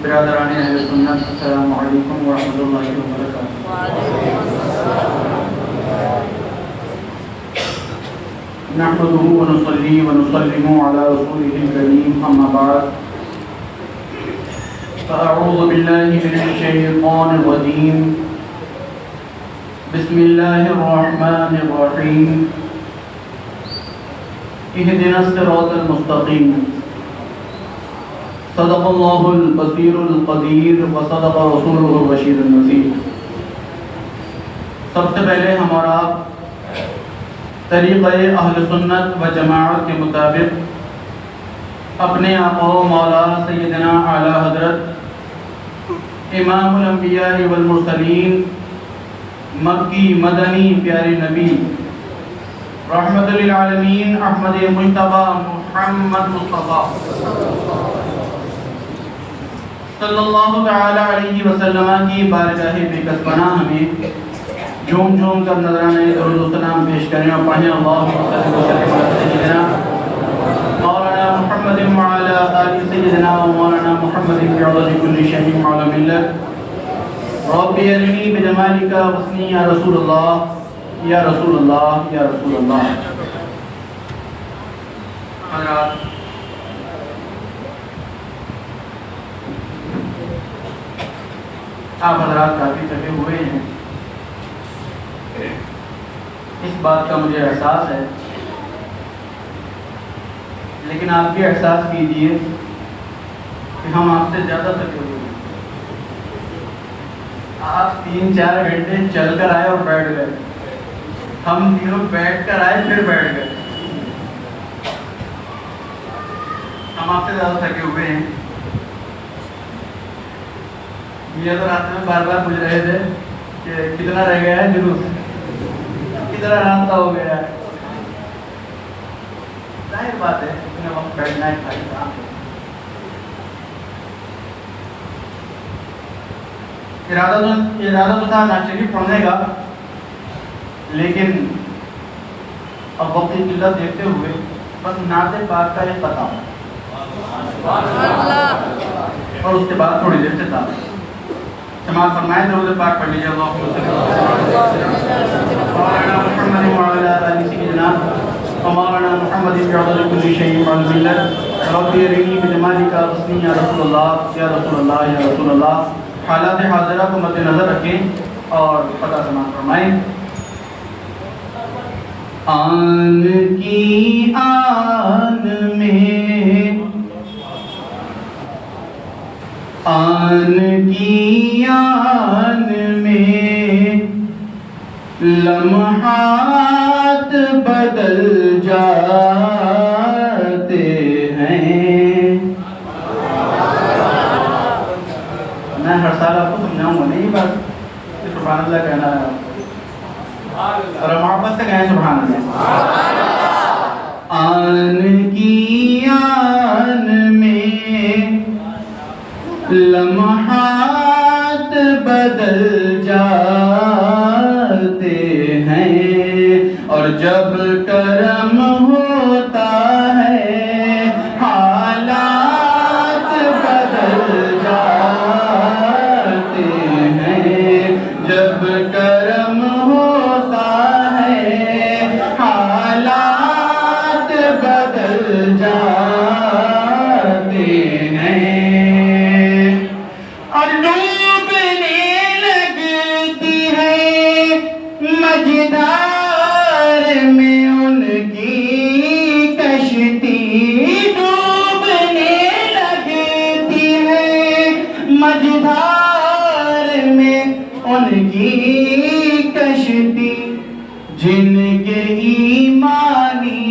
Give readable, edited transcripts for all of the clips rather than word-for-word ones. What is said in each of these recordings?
برادران اہل سنت، السلام علیکم ورحمۃ اللہ وبرکاتہ۔ نحمده ونصلي ونسلم على رسوله الكريم، اما بعد فاعوذ بالله من الشيطان الرجيم، بسم الله الرحمن الرحيم، اهدنا الصراط المستقيم، صدق اللہ البصیر القدیر وصدق رسولہ البشیر النذیر۔ سب سے پہلے ہمارا طریقہ اہل سنت و جماعت کے مطابق اپنے آقا و مولا سیدنا اعلی حضرت امام الانبیاء والمرسلین، مکی مدنی پیارے نبی رحمت للعالمین احمد مجتبی محمد مصطفیٰ صلی اللہ تعالی علیہ وسلم کی بارگاہ بے کسبانہ ہمیں جھوم جھوم کر نذرانے درود و سلام پیش کریں اور پڑھیں اللہم صلی وسلم علی سیدنا مولانا محمد وعلی آل سیدنا مولانا محمد بعدد کل شیء عالم اللہ رب ارنی بجمالک وحسنی یا رسول اللہ یا رسول اللہ یا رسول اللہ۔ حضرات، آپ حضرات کافی تھکے ہوئے ہیں، اس بات کا مجھے احساس ہے، لیکن آپ بھی احساس کیجئے کہ ہم آپ سے زیادہ تھکے ہوئے ہیں۔ آپ 3-4 گھنٹے چل کر آئے اور بیٹھ گئے، ہم تینوں بیٹھ کر آئے پھر بیٹھ گئے، ہم آپ سے زیادہ تھکے ہوئے ہیں۔ یہ تو راستے میں بار بار پوچھ رہے تھے کہ کتنا رہ گیا ہے جلوس، کتنا راستہ ہو گیا ہے۔ ظاہر بات ہے اتنے وقت بیٹھنا ہے، خالی کام ہے۔ ارادہ تو تھا نعت شریف پڑھنے کا، لیکن اب وقت کی قلت دیکھتے ہوئے بس نعت پاک کا یہ پتہ اور اس کے بعد تھوڑی دیر سے تھا سماعت فرمائیں، درود پاک پڑھ لیجیے۔ اللہم صلی مولانا محمد وعلی آل سیدنا مولانا محمد بعدد کل شیء عالم اللہ رب ارنی بجمالک وحسنی یا رسول اللہ یا رسول اللہ یا رسول اللہ۔ حالات حاضرہ کو مد نظر رکھیں اور پتہ سماعت فرمائیں۔ آن کی آن میں، آن کی آن میں لمحات بدل جاتے ہیں۔ میں ہر سال آپ کو سمجھاؤں گا، نہیں بات سبحان اللہ کہنا ہے اور محبت سے کہیں سبحان اللہ۔ آن کی آن میں لمحات بدل جاتے ہیں، اور جب کرم ہوتا ہے حالات بدل جاتے ہیں، جب کرم ہوتا ہے حالات بدل جاتے ہیں، اور ڈوبنے لگتی ہے مجدار میں ان کی کشتی، ڈوبنے لگتی ہے مجدار میں ان کی کشتی، جن کے ایمانی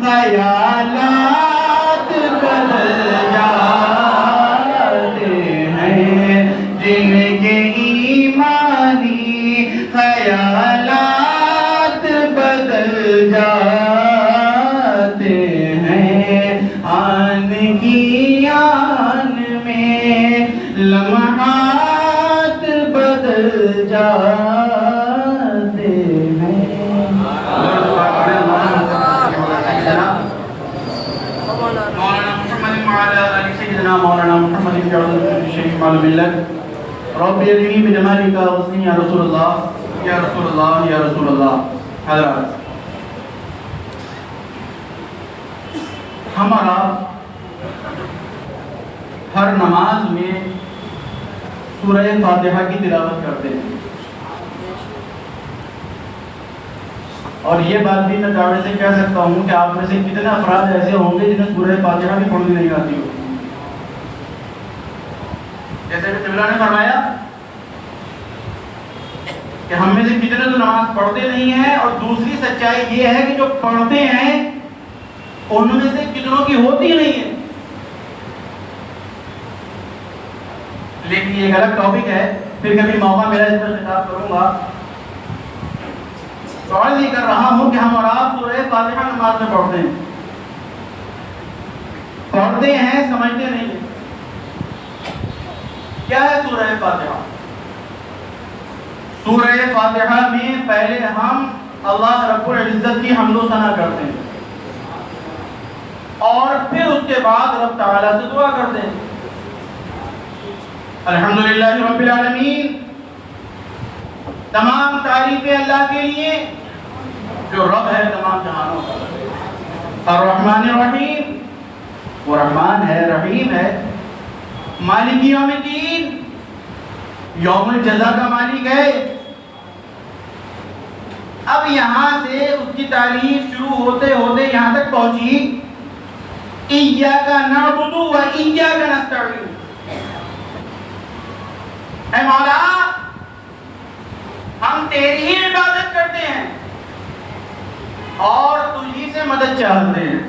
خیالات بدل جاتے ہیں، جن کے ایمانی خیالات بدل جاتے ہیں۔ آن کی آن میں لمحات بدل جاتے ہیں۔ مولانا محمد وعلی على سيدنا مولانا محمد بن عبد الشريف معلوم لك رب يرني بجمالك وصني يا رسول الله يا رسول الله يا رسول الله. حضرات ہمارا ہر نماز میں سورہ فاتحہ کی تلاوت کرتے ہیں، اور یہ بات بھی میں دعوے سے کہہ سکتا ہوں کہ آپ میں سے کتنے افراد ایسے ہوں گے جنہیں سورہ فاتحہ بھی پڑھنی نہیں آتی ہو. جیسے کہ قبلہ نے فرمایا کہ ہم میں سے کتنے تو نماز پڑھتے نہیں ہیں، اور دوسری سچائی یہ ہے کہ جو پڑھتے ہیں ان میں سے کتنوں کی ہوتی نہیں ہے. لیکن یہ ایک الگ ٹاپک ہے، پھر کبھی موقع ملا اس پر خطاب کروں گا. سوال یہ کر رہا ہوں کہ ہم اور آپ سورہ فاتحہ نماز میں پڑھتے ہیں سمجھتے نہیں ہیں. کیا ہے سورہ فاتحہ؟ سورہ فاتحہ میں پہلے ہم اللہ رب العزت کی حمد و ثنا کرتے ہیں، اور پھر اس کے بعد رب تعالیٰ سے دعا کرتے ہیں. الحمدللہ رب العالمین، تمام تعریفیں اللہ کے لیے جو رب ہے تمام جہانوں کا. الرحمن الرحیم، وہ رحمان ہے رحیم ہے. مالک یوم الدین، یوم الجزا کا مالک ہے. اب یہاں سے اس کی تعریف شروع ہوتے ہوتے یہاں تک پہنچی ایاک نعبد و ایاک نستعین. اے مولا، ہم تیری ہی عبادت کرتے ہیں اور تجھی سے مدد چاہتے ہیں.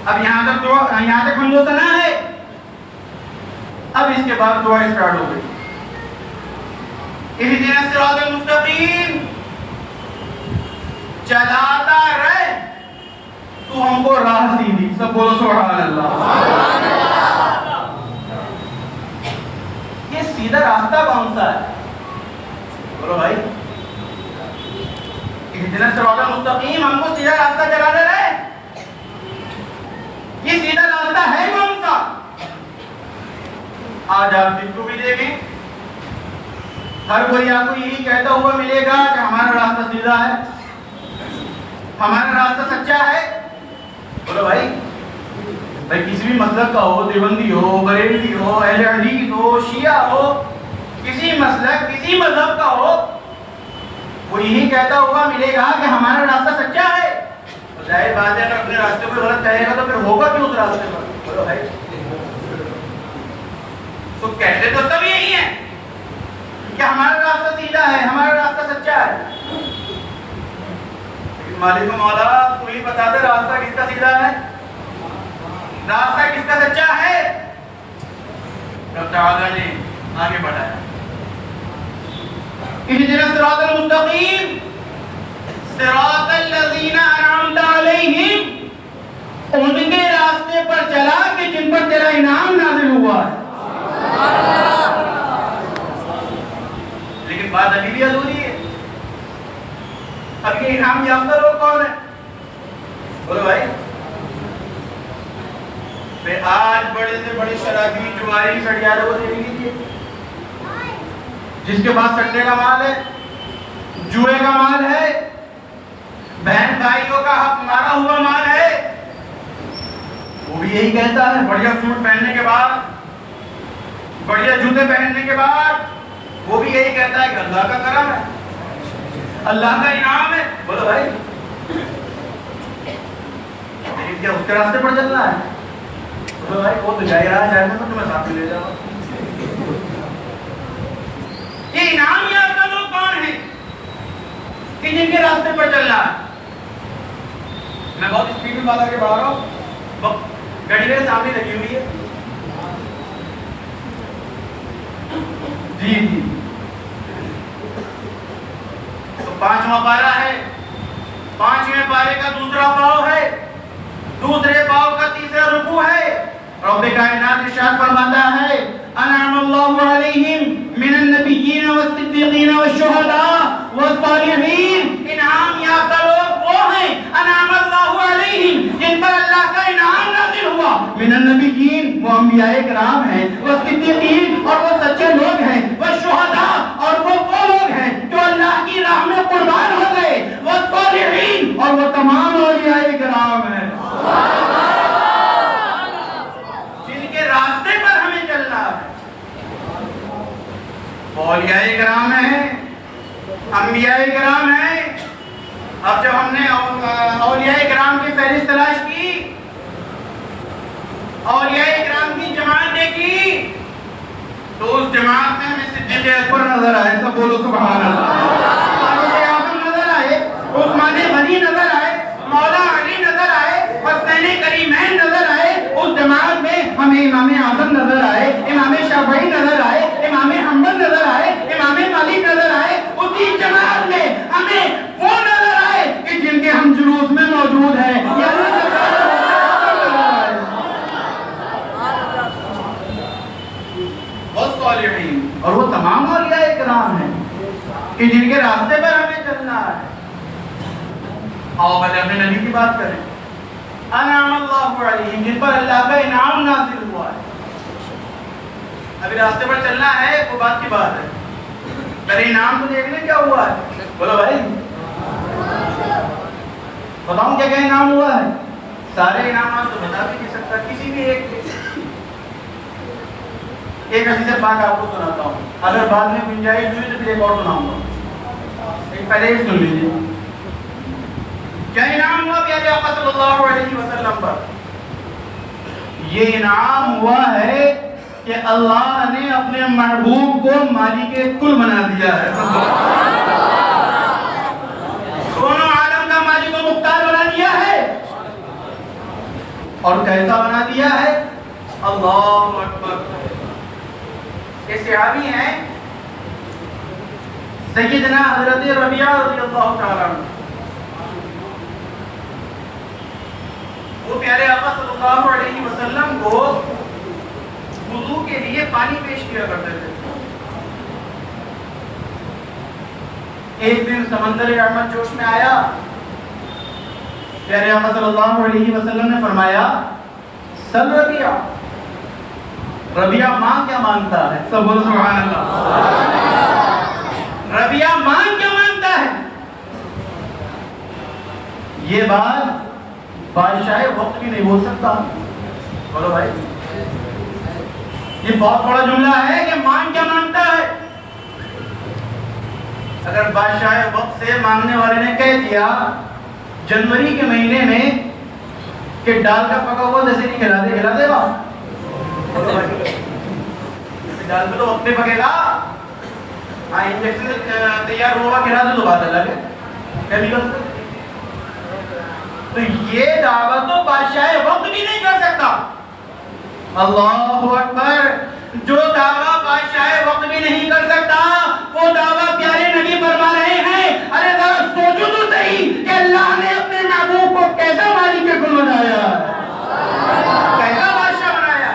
اب یہاں تک حمد و ثنا ہے. اب اس کے بعد دعا اسٹارٹ ہو گئی. اہدنا الصراط المستقیم، چلاتا رہے تو ہم کو راہ سیدھی. سب بولو سبحان اللہ. یہ سیدھا راستہ کون سا ہے؟ بولو بھائی. اہدنا الصراط المستقیم، ہم کو سیدھا راستہ چلاتے رہے. یہ سیدھا راستہ ہے کون سا؟ آج آپ جس کو بھی دیکھیں ہر کوئی آپ کو یہی کہتا ہوا ملے گا کہ ہمارا راستہ سیدھا ہے، ہمارا راستہ سچا ہے. بولو بھائی کسی بھی مسلک کا ہو، دیوبندی ہو، بریلوی ہو، اہل حدیث ہو، شیعہ ہو، کسی مسلک کسی مذہب کا ہو، وہ یہی کہتا ہوا ملے گا کہ ہمارا راستہ سچا ہے. ظاہر بات ہے اگر اپنے راستے کو غلط کہے گا تو پھر ہوگا کیوں اس راستے پر؟ بولو بھائی. تو کہتے تو سب یہی ہیں کہ ہمارا راستہ سیدھا ہے، ہمارا راستہ سچا ہے. لیکن مالک و مولا تو ہی بتا دے راستہ کس کا سیدھا ہے، راستہ کس کا سچا ہے. رب تعالیٰ نے آگے بڑھایا اہدنا الصراط المستقیم صراط الذین انعمت علیہم، ان کے راستے پر چلا کہ جن پر تیرا انعام نازل ہوا ہے. لیکن بات ابھی بھی ادھوری ہے. اب یہ انعام یافتہ لوگ کون ہیں؟ بولو بھائی. آج بڑے سے بڑے شرابی جواری سڑیارے کو دیکھ لیجیے، جس کے پاس سٹے کا مال ہے، جوئے کا مال ہے، بہن بھائیوں کا حق مارا ہوا مال ہے، وہ بھی یہی کہتا ہے بڑھیا سوٹ پہننے کے بعد، بڑھیا جوتے پہننے کے بعد وہ بھی یہی کہتا ہے کہ اللہ کا کرم ہے، اللہ کا انعام ہے. بولو بھائی لیکن کیا اس کے راستے پر چلنا ہے؟ بولو بھائی وہ تو جائے رہا ہے، جائے تو تمہیں ساتھ میں لے جاؤ. یہ انعام یافتہ لوگ کون ہیں کہ جن کے راستے پر چل رہا ہے؟ میں بہت اسپیڈ میں بات آگے بڑھا رہا ہوں، گاڑی میرے سامنے لگی ہوئی ہے. جی تو 5واں پارہ ہے، 5ویں پارے کا دوسرا پاؤ ہے، دوسرے پاؤ کا تیسرا رکوع ہے. رب کائنات ارشاد فرماتا ہے انعم اللہ علیہم من النبیین والصدیقین والشہداء والصالحین. انعام یافتہ لوگ وہ ہیں انعم اللہ علیہم جن پر اللہ من النبیین، وہ انبیاء کرام ہیں، وہ صدیقین اور وہ سچے لوگ ہیں، وہ شہداء اور وہ لوگ ہیں جو اللہ کی راہ میں قربان ہو گئے، وہ صالحین اور وہ تمام اولیاء کرام ہیں جن کے راستے پر ہمیں چلنا ہے۔ اولیاء کرام ہیں، انبیاء کرام ہیں۔ اب جب ہم نے اولیاء کرام کی فہرست تلاش کی، اولیاء کرام کی جماعت دیکھی، تو اس جماعت میں ہمیں صدیق اکبر نظر آئے، سب بولو سبحان اللہ، فاروق اعظم نظر آئے، عثمان غنی نظر آئے، مولا علی نظر آئے، حسنین کریمین نظر آئے۔ اس جماعت میں ہمیں امام اعظم نظر آئے، امام شافعی نظر آئے، امام حنبل نظر آئے، امام مالک نظر آئے۔ اسی جماعت میں ہمیں وہ نظر آئے کہ جن کے ہم جلوس میں موجود ہیں، اور وہ تمام اولیاء کرام ہیں کہ جن کے راستے پر ہمیں چلنا ہے۔ آؤ پہلے اپنے نبی کی بات کریں، انعم اللہ علیہم، جن پر اللہ کا انعام نازل ہوا ہے۔ ابھی راستے پر چلنا ہے، وہ بات کی بات ہے، پہلے انعام تو دیکھ لیں کیا ہوا ہے۔ بولو بھائی، بتاؤں کیا کیا انعام ہوا ہے؟ سارے انعامات تو بتا بھی نہیں سکتا، کسی بھی ایک حدیث پاک آپ کو سناتا ہوں، اگر بعد میں گنجائش ہوئی تو پھر ایک اور سناؤں گا، پہلے ہی سن لیجیے۔ کیا انعام ہوا پیارے آقا صلی اللہ علیہ وسلم پر؟ یہ انعام ہوا ہے کہ اللہ نے اپنے محبوب کو مالک کل بنا دیا ہے، دونوں عالم کا مالک و مختار بنا دیا ہے۔ اور کیسا بنا دیا ہے؟ اللہ اکبر۔ یہ صحابی ہیں سیدنا حضرت ربیعہ رضی اللہ تعالیٰ عنہ، وہ پیارے آقا صلی اللہ علیہ وسلم کو وضو کے لیے پانی پیش کیا کرتے تھے۔ ایک دن سمندر رحمت جوش میں آیا، پیارے آقا صلی اللہ علیہ وسلم نے فرمایا، سل ربیعہ، ربیعہ ماں کیا مانگتا ہے؟ سب بولو سبحان اللہ۔ ربیعہ ماں کیا مانگتا ہے؟ یہ بات بادشاہ وقت بھی نہیں بول سکتا۔ بولو بھائی، یہ بہت بڑا جملہ ہے کہ ماں کیا مانگتا ہے۔ اگر بادشاہ وقت سے مانگنے والے نے کہہ دیا جنوری کے مہینے میں کہ ڈال کا پکا ہوا جیسے نہیں کھلا دے گا، ڈال میں تو وقت پہ پکے گا، ہاں انجیکشن تیار ہوا کھلا دے تو بات الگ ہے۔ تو یہ دعویٰ تو بادشاہ وقت بھی نہیں کر سکتا۔ اللہ اکبر، جو دعویٰ بادشاہ وقت بھی نہیں کر سکتا، وہ دعویٰ پیارے نبی فرما رہے ہیں۔ ارے ذرا سوچو تو صحیح کہ اللہ نے اپنے محبوب کو کیسا مالک کل بنایا، کیسا بادشاہ بنایا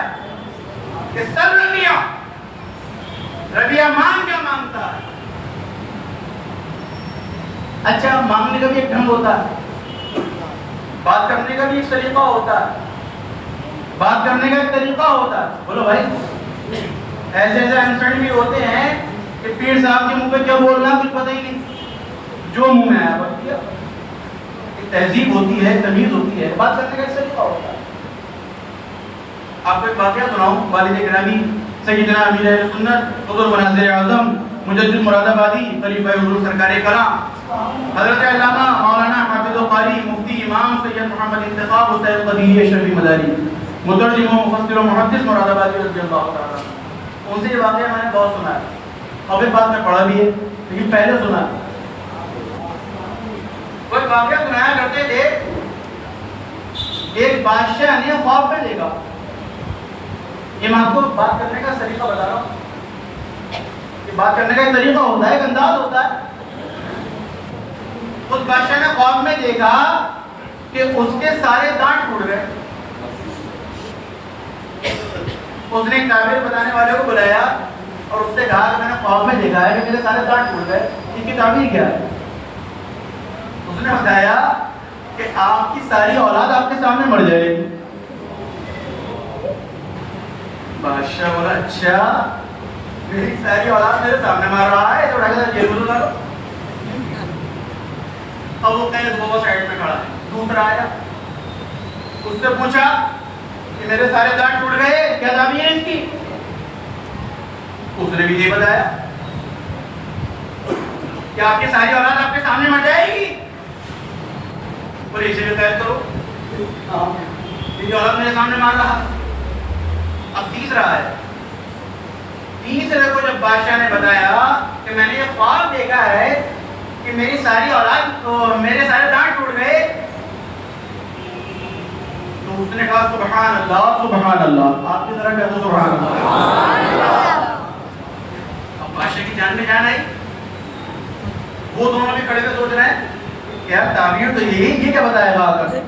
کہ سب ربیعہ مانگ کیا مانگتا ہے۔ اچھا، مانگنے کا بھی ایک ڈھنگ ہوتا ہے، بات کرنے کا بھی ایک طریقہ ہوتا ہے، بات کرنے کا ایک طریقہ ہوتا ہے۔ بولو بھائی، ایسے انسٹنٹ بھی ہوتے ہیں کہ پیر صاحب کے منہ پہ کیا بولنا کچھ پتہ ہی نہیں، جو منہ میں آیا بات کیا۔ ایک تہذیب ہوتی ہے، تمیز ہوتی ہے، بات کرنے کا ایک طریقہ ہوتا ہے۔ آپ کو ایک واقعہ سناؤں، والد گرامی سیدنا امیر اہل سنت حضور مناظر اعظم مجدد مراد آبادی خلیفہ حضور سرکار کرام حضرت علامہ مولانا حافظ و قاری مفتی امام سید محمد انتخاب حسین قدیری شرفی مداری مترجم و مفسر و محدث مراد آبادی رضی اللہ تعالیٰ، ان سے یہ واقعہ میں نے بہت سنا ہے، اور پھر بعد میں پڑھا بھی ہے، لیکن پہلے سنا ہے۔ وہ ایک واقعہ سنایا کرتے تھے، ایک بادشاہ نے خواب میں دیکھا، یہ میں آپ کو بات کرنے کا طریقہ بتا رہا ہوں، کہ بات کرنے کا ایک طریقہ ہوتا ہے، ایک انداز ہوتا ہے۔ اس بادشاہ نے خواب میں دیکھا کہ اس کے سارے دانت ٹوٹ گئے۔ اس نے تعبیر بتانے والے کو بلایا اور اس سے کہا کہ میں نے خواب میں دیکھا ہے کہ میرے سارے دانت ٹوٹ گئے، اس کی تعبیر کیا ہے؟ اس نے بتایا کہ آپ کی ساری اولاد آپ کے سامنے مر جائے گی۔ بادشاہ بولا اچھا میری ساری اولاد میرے سامنے مار رہا ہے تو اٹھا کے جیل میں ڈالو. اب وہ قید وہ سائڈ میں کھڑا ہے. دوسرا آیا, اس سے پوچھا کہ میرے سارے دانت ٹوٹ گئے, کیا دعوی ہے اس کی؟ اس نے بھی یہ بتایا کہ آپ کی ساری اولاد آپ کے سامنے مر جائے گی اور اسے بھی قید کرو. یہ اولاد میرے سامنے مار رہا. اب تیسرا ہے. تیسرے کو جب بادشاہ نے بتایا کہ میں نے یہ خواب دیکھا ہے کہ میری ساری اولاد میرے سارے دانت ٹوٹ گئے, تو اس نے کہا سبحان اللہ سبحان اللہ. آپ کی طرح کہہ دو سبحان اللہ. اب بادشاہ کی جان میں جان آئی. وہ دونوں بھی کھڑے ہوئے سوچ رہے ہیں کہ یار تعبیر تو یہی, یہ کیا بتائے گا آ کر.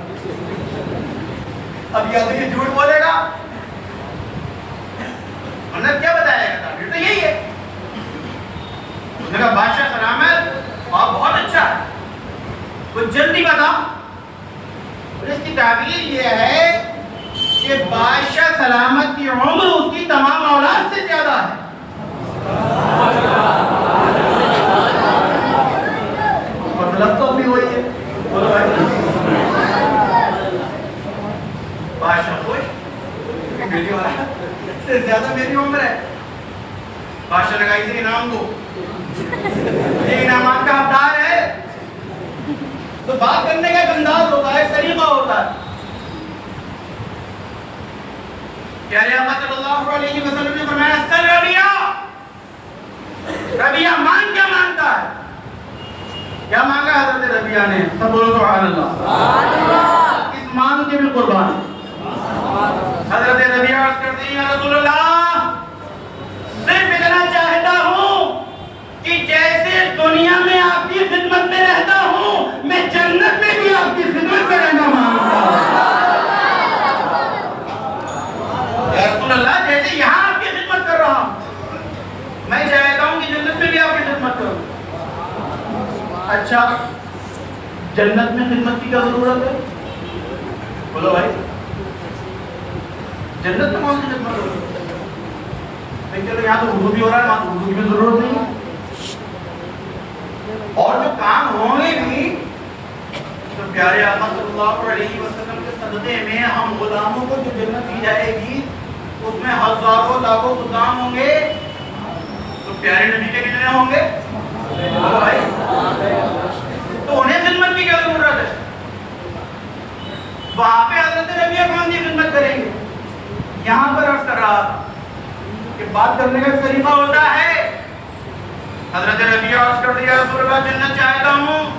اب یا تو یہ جھوٹ بولے گا ورنہ کیا بتائے گا, تعبیر تو یہی ہے. اس نے کہا بادشاہ سلامت, آپ بہت اچھا ہے, کچھ جلدی بتا. اس کی تعبیر یہ ہے کہ بادشاہ سلامت کی عمر اس کی تمام اولاد سے زیادہ ہے. مطلب تو بھی وہی ہے. بولو بھائی. بادشاہ خوش, میری اولاد سے زیادہ میری عمر ہے. بادشاہ نے کہا اسے انعام دو, یہ انعامات کا حقدار ہے. تو بات کرنے کا ایک انداز ہوتا ہے, طریقہ ہوتا ہے. پیارے آقا صلی اللہ علیہ وسلم نے فرمایا سل ربیہ, ربیہ مان کیا مانتا ہے؟ کیا مانگا حضرت ربیہ نے؟ سب بولو سبحان اللہ. اس مان کے بھی قربان. حضرت ربیہ عرض کرتے ہیں یا رسول اللہ, صرف اتنا چاہتا ہوں کہ جیسے دنیا میں آپ کی خدمت میں رہتا ہوں, میں جنت میں بھی آپ کی خدمت میں رہنا مانگتا ہوں. یا رسول اللہ, جیسے یہاں آپ کی خدمت کر رہا ہوں, میں چاہتا ہوں کہ جنت میں بھی آپ کی خدمت کروں. اچھا, جنت میں خدمت کی کیا ضرورت ہے؟ بولو بھائی, جنت میں کون سی خدمت ضرورت ہے؟ چلو یہاں تو اردو بھی ہو رہا ہے, وہاں تو اردو کی بھی ضرورت نہیں ہے. اور جو کام ہوں گے بھی تو پیارے آقا صلی اللہ علیہ وسلم کے صدقے میں ہم غلاموں کو جو جنت دی جائے گی اس میں ہزاروں لاکھوں غلام ہوں گے. تو پیارے نبی کے کتنے ہوں گے بھائی؟ تو انہیں خدمت کی کیا ضرورت ہے؟ وہاں پہ حضرت ربیہ کون سی خدمت کریں گے؟ یہاں پر عرض کر رہا تھا کہ بات کرنے کا طریقہ ہوتا ہے. حضرت ربیہ عرض کر دیا رسول اللہ جنت چاہتا ہوں,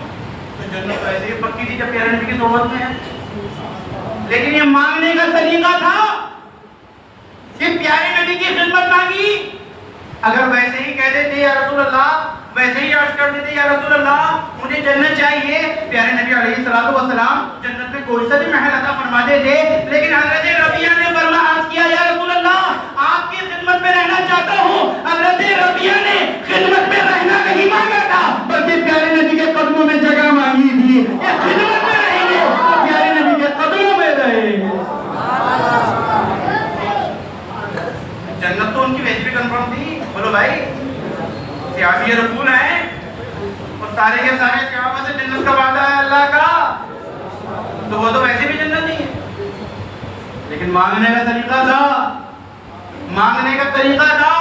تو جنت ایسے ہی پکی تھی جب پیارے نبی کی صحبت میں ہے. لیکن یہ مانگنے کا طریقہ تھا کہ پیارے نبی کی خدمت مانگی. اگر ویسے ہی کہہ دیتے یا رسول اللہ, ویسے ہی عرض کر دیتے یا رسول اللہ مجھے جنت چاہیے, پیارے نبی علیہ الصلوۃ والسلام جنت میں کوئی سا بھی محل عطا فرما دیتے. لیکن حضرت ربیہ نے عرض کیا یا رسول اللہ آپ کی خدمت میں رہنا چاہتا ہوں. حضرت ربیہ نے خدمت میں رہنا نہیں مانگا تھا, بلکہ پیارے نبی کے قدموں میں جگہ مانگی تھی. یہ خدمت میں رہیں گے تو پیارے نبی کے قدموں میں رہیں گے. جنت تو ان کی ویسے بھی کنفرم تھی. بولو بھائی, صحابی رسول ہیں اور سارے کے سارے صحابہ سے جنت کا وعدہ ہے اللہ کا, تو وہ تو ویسے بھی جنت نہیں ہے. لیکن مانگنے کا طریقہ تھا, مانگنے کا طریقہ تھا.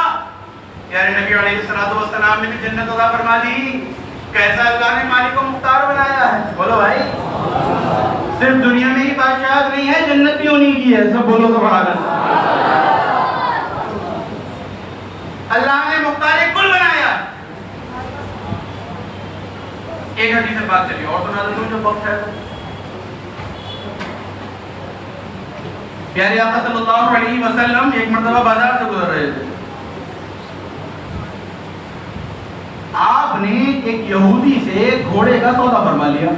پیارے نبی علیہ الصلوۃ والسلام نے بھی جنت عطا فرما دی. کیسا اللہ نے مالک کو مختار بنایا ہے. بولو بھائی, صرف دنیا میں ہی بادشاہت نہیں ہے, جنت بھی انہی کی ہے. سب بولو سبحان اللہ. اللہ نے مختار کل بنایا. ایک حدیث سے بات چلی اور سنا دوں جو وقت ہے. پیارے آقا صلی اللہ علیہ وسلم ایک مرتبہ بازار سے گزر رہے تھے. آپ نے ایک یہودی سے گھوڑے کا سودا فرما لیا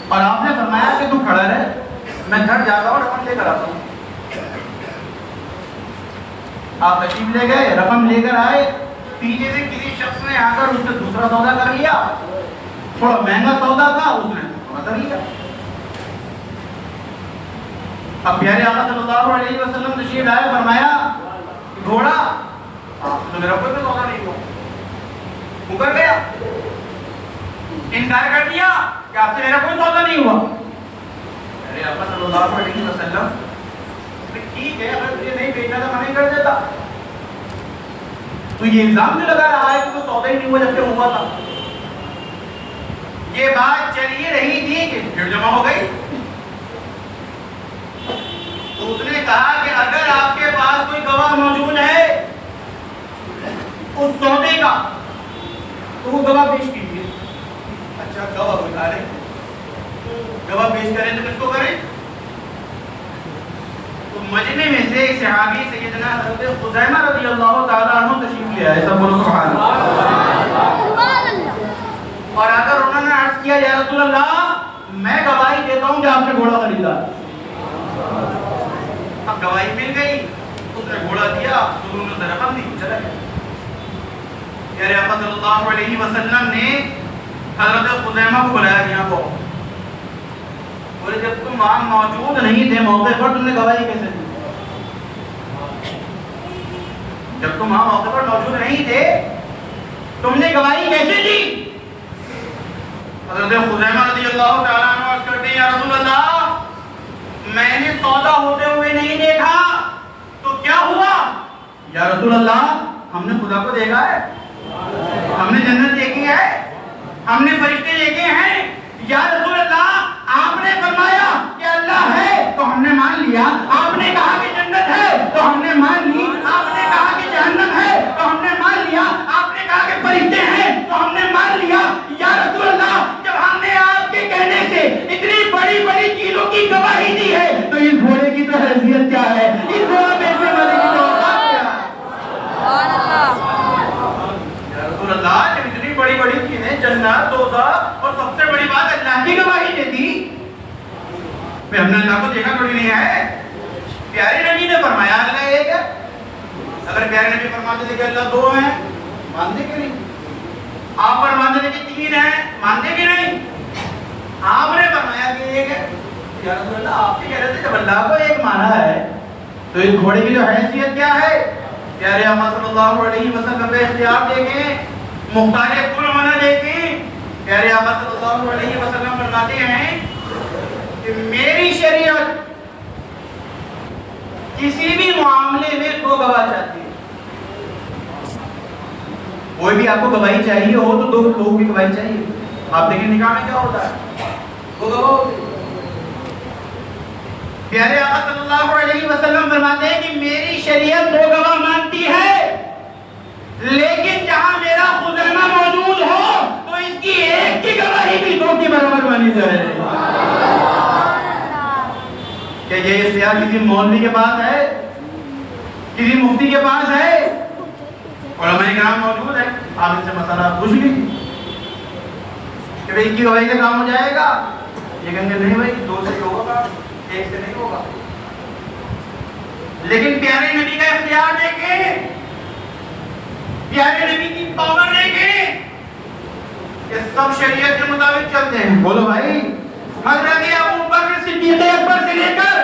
اور آپ نے فرمایا کہ تو کھڑا رہ, میں گھر جاتا ہوں رقم لے کر آتا ہوں. آپ تشریف لے گئے, رقم لے کر آئے. پیچھے سے کسی شخص نے آ کر اس سے دوسرا سودا کر لیا. تھوڑا مہنگا سودا تھا, اس نے تھوڑا کر لیا. اب پیارے آقا صلی اللہ علیہ وسلم تشریف لائے، فرمایا گھوڑا تو میرا کوئی سودا نہیں ہوا، مکر گیا، انکار کر دیا کہ آپ سے میرا کوئی سودا نہیں ہوا۔ پیارے آقا صلی اللہ علیہ وسلم ٹھیک ہے، اگر تجھے نہیں بیچنا تھا میں نہیں کر دیتا، تو یہ الزام جو لگا رہا ہے کہ وہ سودا ہی نہیں ہوا جب کہ ہوا تھا، یہ بات چل ہی رہی تھی کہ بھیڑ جمع ہو گئی۔ تو اس نے کہا کہ اگر آپ کے پاس کوئی گواہ موجود ہے اس سودے کا تو وہ گواہ پیش کیجیے۔ اچھا گواہ بتا رہے، گواہ پیش کریں تو کس کو کریں؟ تو مجمع میں سے ایک صحابی سیدنا حضرت خزیمہ رضی اللہ تعالیٰ عنہ تشریف لے آئے، سب بولو سبحان اللہ۔ اور اگر انہوں نے عرض کیا یا رسول اللہ میں گواہی دیتا ہوں کہ آپ نے گھوڑا خریدا۔ اب گواہی مل گئی، اس نے گھوڑا دیا، دونوں نے رقم دی، چلا گیا۔ پیارے آقا صلی اللہ علیہ وسلم نے حضرت خزیمہ کو بلایا یہاں کو، بولے جب تم وہاں موجود نہیں تھے موقع پر تم نے گواہی کیسے دی؟ جب تم وہاں موقع پر موجود نہیں تھے تم نے گواہی کیسے دی؟ حضرت خزیمہ رضی اللہ تعالیٰ عنہ عرض کرتے ہیں یا رسول اللہ میں نے سودا ہوتے ہوئے نہیں دیکھا تو کیا ہوا؟ یا رسول اللہ ہم نے خدا کو دیکھا ہے، ہم نے جنت دیکھی ہے، ہم نے فرشتے دیکھے ہیں۔ یا رسول اللہ آپ نے فرمایا کہ اللہ ہے تو ہم نے مان لیا، آپ نے کہا کہ جنت ہے تو ہم نے مان لی، آپ نے کہا کہ جہنم ہے تو ہم نے مان لیا، آپ نے کہا کہ فرشتے ہیں تو ہم نے مان لیا۔ یا رسول اللہ جب ہم نے آپ کے کہنے سے اتنی بڑی بڑی چیزوں کی گواہی دی ہے تو اس گھوڑے کی تو حیثیت کیا ہے، اس گھوڑا بیچنے والے کی تو اوقات کیا ہے؟ سبحان اللہ۔ یا رسول اللہ جب اتنی بڑی بڑی چیزیں جنت دوزخ اور سب سے بڑی بات اللہ کی گواہی دیتی، پھر ہم نے اللہ کو دیکھا تھوڑی نہیں ہے۔ پیارے نبی نے فرمایا اللہ ایک ہے، اگر پیارے نبی فرماتے تھے کہ اللہ دو ہیں مانتے کہ نہیں؟ آپ فرماتے تھے کہ تین ہیں مانتے کہ نہیں؟ آپ نے فرمایا کہ ایک ہے، یا رسول اللہ آپ کہہ رہے تھے جب اللہ کو ایک مانا ہے تو اس گھوڑے کی جو حیثیت کیا ہے؟ پیارے آقا صلی اللہ علیہ وسلم کا اختیار دیکھیں، مختار کل ہونا دیکھیں۔ پیارے آقا صلی اللہ علیہ وسلم فرماتے ہیں کہ میری شریعت کسی بھی معاملے میں دو گواہ چاہتی ہے۔ کوئی بھی آپ کو گواہی چاہیے ہو تو دو لوگوں کی گواہی چاہیے۔ آپ دیکھیں نکاح میں کیا ہوتا ہے، دو گواہ ہوتے ہیں۔ پیارے آقا صلی اللہ علیہ وسلم فرماتے ہیں کہ میری شریعت دو گواہ مانتی ہے، لیکن جہاں میرا خزیمہ موجود ہو تو اس کی ایک کی گواہی بھی دو کی برابر مانی جائے۔ کہ یہ اختیار کسی مولوی کے پاس ہے، کسی مفتی کے پاس ہے؟ علماء کرام موجود ہیں، آپ ان سے مسئلہ پوچھ لیجیے کہ بھئی ایک کی گواہی سے کام ہو جائے گا؟ یہ کہیں گے نہیں بھائی دو سے ہوگا، ایک سے نہیں ہوگا۔ لیکن پیارے نبی کا اختیار دیکھیں، پیارے نبی کی پاور دیکھیں، کہ سب شریعت کے مطابق چلتے ہیں۔ بولو بھائی، حضرت ابو بکر صدیق اکبر سے لے کر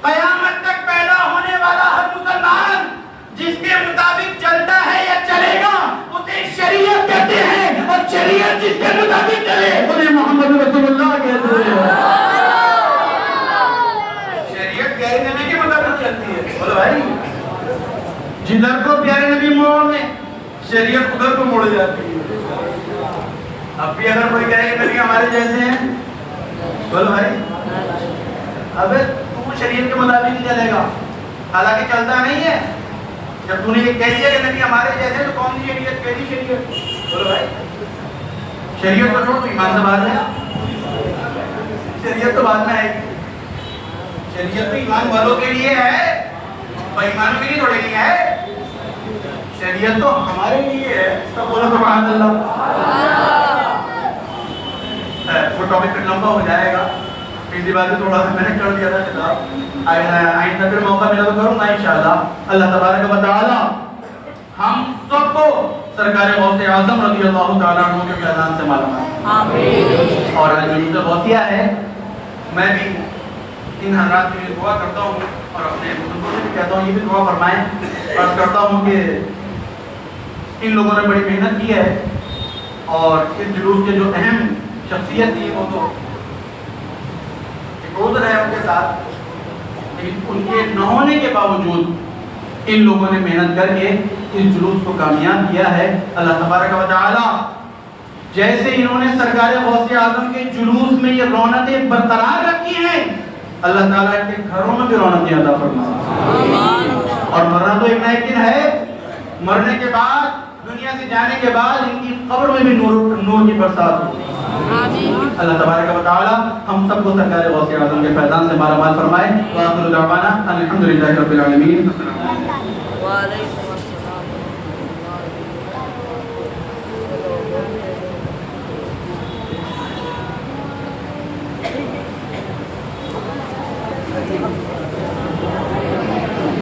قیامت تک پیدا ہونے والا ہر مسلمان جس کے مطابق چلتا ہے یا چلے گا اسے شریعت کہتے ہیں، اور شریعت جس کے مطابق چلے انہیں محمد رسول اللہ کہتے ہیں۔ شریعت پیارے نبی کے مطابق چلتی ہے۔ بولو بھائی، جدھر کو پیارے نبی موڑ میں شریعت ادھر کو موڑ جاتی ہے۔ اب بھی اگر کوئی کہے کہ نبی ہمارے جیسے ہیں، بولو بھائی ابے تو شریعت کے مطابق نہیں چلے گا، حالانکہ چلتا نہیں ہے۔ جب تو نے یہ کہہ دیا کہ نبی ہمارے جیسے تو کون سی شریعت؟ کیسی شریعت؟ بولو بھائی شریعت کو چھوڑ، تو ایمان سے بات ہے، شریعت تو بعد میں آئے گی۔ شریعت تو ایمان والوں کے لیے ہے، ایمانوں کے لیے تھوڑے نہیں ہے۔ شریعت تو ہمارے لیے ہے۔ سب بولو سبحان اللہ۔ وہ ٹاپک پھر لمبا ہو جائے گا، پچھلی بار تھوڑا سا میں نے کر دیا تھا خطاب، آئندہ پھر موقع ملا تو کروں گا انشاءاللہ۔ اللہ تبارک و تعالی ہم سب کو سرکار غوث اعظم رضی اللہ تعالیٰ عنہ کے فیضان سے مالا مال۔ آمین۔ اور آج جو غوثیہ ہے، میں بھی ان حضرات کے لیے دعا کرتا ہوں اور اپنے بزرگوں سے بھی کہتا ہوں یہ بھی دعا فرمائیں. عرض کرتا ہوں کہ ان لوگوں نے بڑی محنت کی ہے اور اس جلوس کے جو اہم شخصیت تھی وہ تو ایک عذر ہے ان کے ساتھ، لیکن ان کے نہ ہونے کے باوجود ان لوگوں نے محنت کر کے اس جلوس کو کامیاب کیا ہے. اللہ تبارک و تعالی جیسے انہوں نے سرکار غوث اعظم کے جلوس میں یہ رونقیں برقرار رکھی ہیں، اللہ تعالیٰ ان کے گھروں میں بھی رونقیں عطا فرمائے. اور مرنا تو ایک نہ ایک دن ہے، مرنے کے بعد دنیا سے جانے کے بعد ان کی قبر میں بھی نور کی برسات ہوگی. اللہ تبارک و تعالی ہم سب کو سرکار غوث اعظم کے فیضان سے مالا مال فرمائے. وآخر دعوانا الحمدللہ رب العالمین. وعلیکم السلام.